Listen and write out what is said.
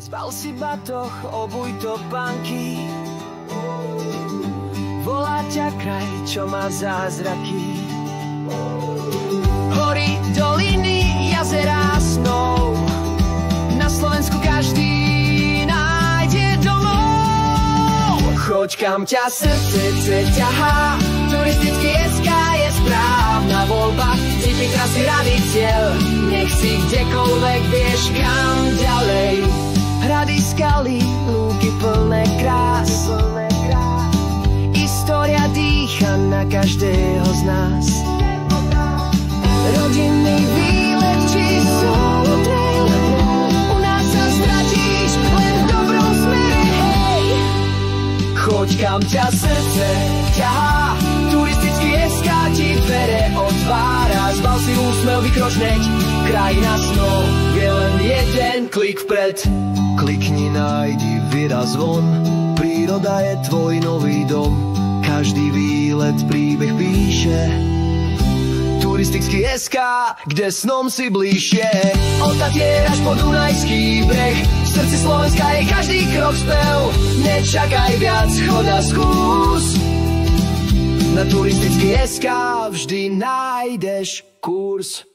Spal si batoh, obuj topánky. Volá ťa kraj, čo má zázraky. Hory, doliny, jazerá snov. Na Slovensku každý nájde domov. Choď kam ťa srdce ťahá, turistický SK je správna voľba. Tipy, trasy, rady, cieľ, nech si kdekoľvek vieš kam ďalej. Hrady, skaly, lúky plné krás. História dýcha na každého z nás. Rodinný výlet či solo trail, u nás sa stratíš len v dobrom smere, hej. Choď kam ťa srdce ťahá, turistický SK ti dvere otvára. Zbal si úsmev, vykroč hneď, krajina snov je len jeden klik vpred. Klikni, nájdi, vyraz von, príroda je tvoj nový dom. Každý výlet príbeh píše, turistický SK, kde snom si bližšie. Od Tatier až po Dunajský breh, v srdci Slovenska je každý krok spev. Nečakaj viac, chod a skús, na turistický SK vždy nájdeš kurz.